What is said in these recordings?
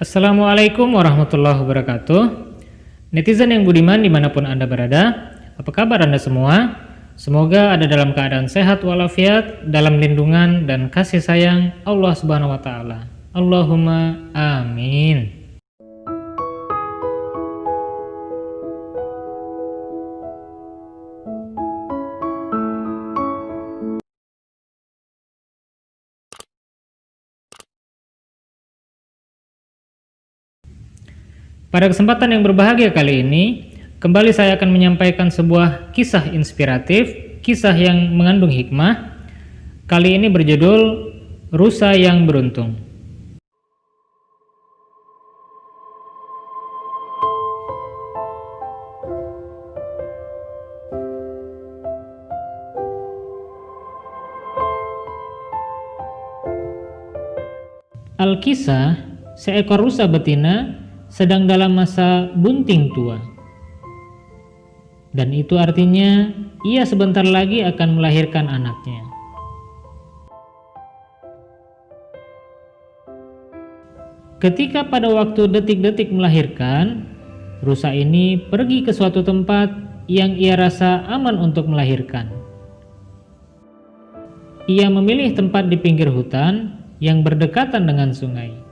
Assalamualaikum warahmatullahi wabarakatuh. Netizen yang budiman dimanapun Anda berada, apa kabar Anda semua? Semoga ada dalam keadaan sehat walafiat, dalam lindungan dan kasih sayang Allah Subhanahu wa Ta'ala. Allahumma amin. Pada kesempatan yang berbahagia kali ini, kembali saya akan menyampaikan sebuah kisah inspiratif, kisah yang mengandung hikmah. Kali ini berjudul Rusa yang Beruntung. Alkisah, seekor rusa betina sedang dalam masa bunting tua. Dan itu artinya ia sebentar lagi akan melahirkan anaknya. Ketika pada waktu detik-detik melahirkan, rusa ini pergi ke suatu tempat yang ia rasa aman untuk melahirkan. Ia memilih tempat di pinggir hutan yang berdekatan dengan sungai.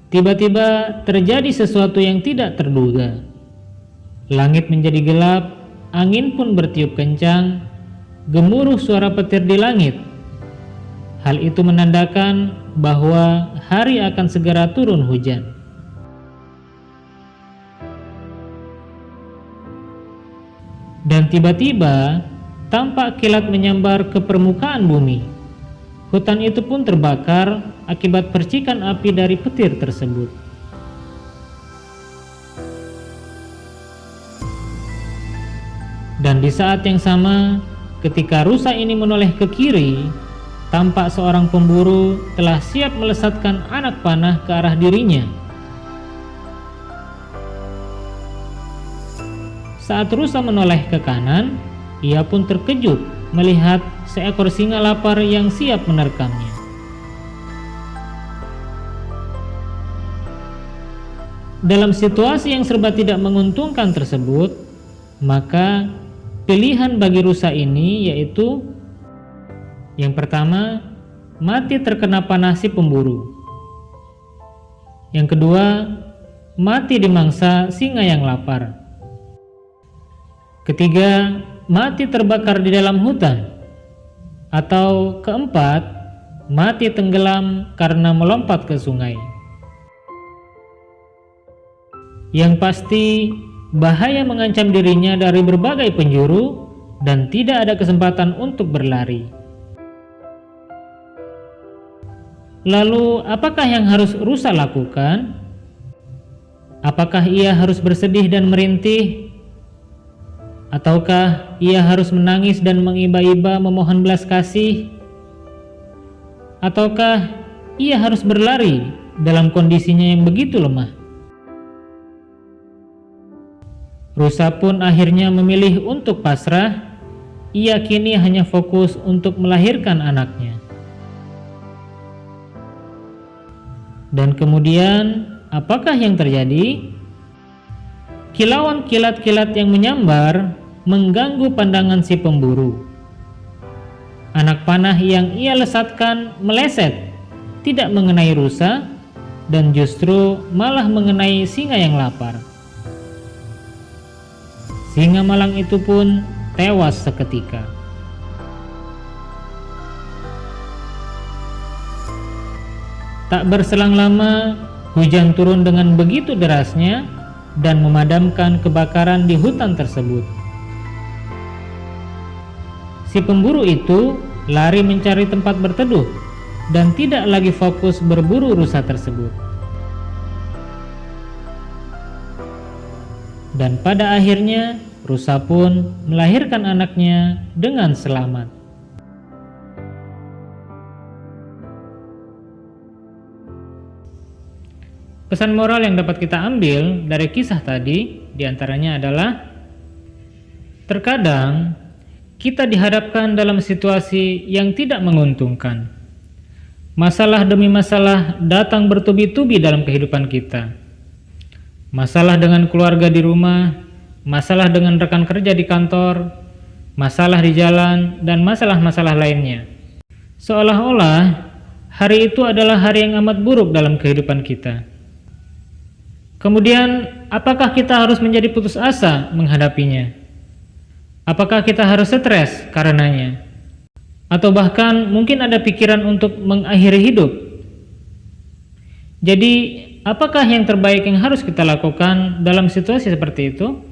Tiba-tiba terjadi sesuatu yang tidak terduga. Langit menjadi gelap, angin pun bertiup kencang, gemuruh suara petir di langit. Hal itu menandakan bahwa hari akan segera turun hujan. Dan tiba-tiba tampak kilat menyambar ke permukaan bumi. Hutan itu pun terbakar akibat percikan api dari petir tersebut. Dan di saat yang sama, ketika rusa ini menoleh ke kiri, tampak seorang pemburu telah siap melesatkan anak panah ke arah dirinya. Saat rusa menoleh ke kanan, ia pun terkejut melihat seekor singa lapar yang siap menerkamnya. Dalam situasi yang serba tidak menguntungkan tersebut, maka pilihan bagi rusa ini yaitu yang pertama, mati terkena panah si pemburu. Yang kedua, mati dimangsa singa yang lapar. Ketiga, mati terbakar di dalam hutan. Atau keempat, mati tenggelam karena melompat ke sungai. Yang pasti, bahaya mengancam dirinya dari berbagai penjuru dan tidak ada kesempatan untuk berlari. Lalu, apakah yang harus rusa lakukan? Apakah ia harus bersedih dan merintih? Ataukah ia harus menangis dan mengiba-iba memohon belas kasih? Ataukah ia harus berlari dalam kondisinya yang begitu lemah? Rusa pun akhirnya memilih untuk pasrah. Ia kini hanya fokus untuk melahirkan anaknya. Dan kemudian, apakah yang terjadi? Kilauan kilat-kilat yang menyambar mengganggu pandangan si pemburu. Anak panah yang ia lesatkan meleset, tidak mengenai rusa, dan justru malah mengenai singa yang lapar. Singa malang itu pun tewas seketika. Tak berselang lama, hujan turun dengan begitu derasnya dan memadamkan kebakaran di hutan tersebut. Si pemburu itu lari mencari tempat berteduh dan tidak lagi fokus berburu rusa tersebut. Dan pada akhirnya, rusa pun melahirkan anaknya dengan selamat. Pesan moral yang dapat kita ambil dari kisah tadi diantaranya adalah terkadang kita dihadapkan dalam situasi yang tidak menguntungkan. Masalah demi masalah datang bertubi-tubi dalam kehidupan kita. Masalah dengan keluarga di rumah, masalah dengan rekan kerja di kantor, masalah di jalan, dan masalah-masalah lainnya. Seolah-olah hari itu adalah hari yang amat buruk dalam kehidupan kita. Kemudian, apakah kita harus menjadi putus asa menghadapinya? Apakah kita harus stres karenanya? Atau bahkan mungkin ada pikiran untuk mengakhiri hidup? Jadi, apakah yang terbaik yang harus kita lakukan dalam situasi seperti itu?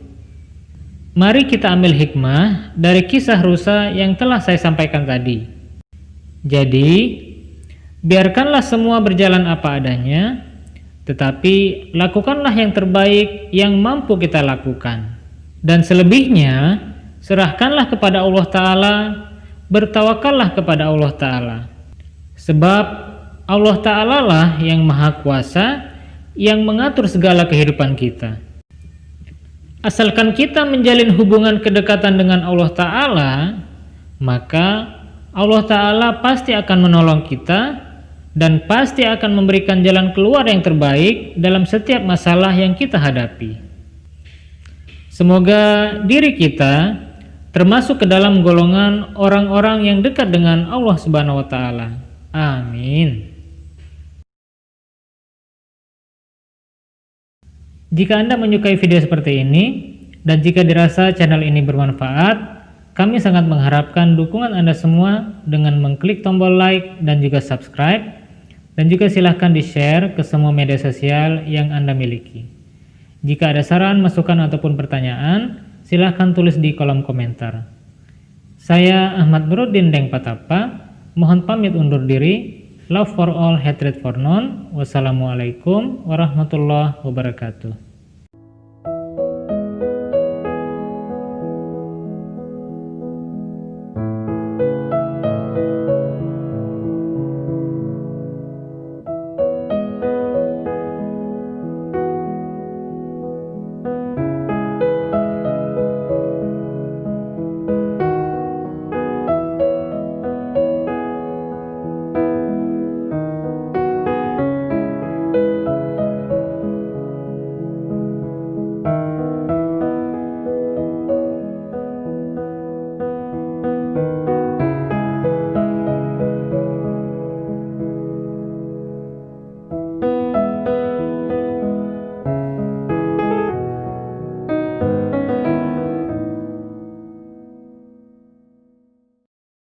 Mari kita ambil hikmah dari kisah rusa yang telah saya sampaikan tadi. Jadi, biarkanlah semua berjalan apa adanya, tetapi lakukanlah yang terbaik yang mampu kita lakukan. Dan selebihnya, serahkanlah kepada Allah Ta'ala, bertawakallah kepada Allah Ta'ala. Sebab Allah Ta'ala lah yang Maha Kuasa, yang mengatur segala kehidupan kita. Asalkan kita menjalin hubungan kedekatan dengan Allah Ta'ala, maka Allah Ta'ala pasti akan menolong kita dan pasti akan memberikan jalan keluar yang terbaik dalam setiap masalah yang kita hadapi. Semoga diri kita termasuk ke dalam golongan orang-orang yang dekat dengan Allah Subhanahu wa Ta'ala. Amin. Jika Anda menyukai video seperti ini dan jika dirasa channel ini bermanfaat, kami sangat mengharapkan dukungan Anda semua dengan mengklik tombol like dan juga subscribe, dan juga silahkan di-share ke semua media sosial yang Anda miliki. Jika ada saran, masukan, ataupun pertanyaan, silahkan tulis di kolom komentar. Saya Ahmad Nuruddin Deng Patapa, mohon pamit undur diri. Love for all, hatred for none. Wassalamualaikum warahmatullahi wabarakatuh.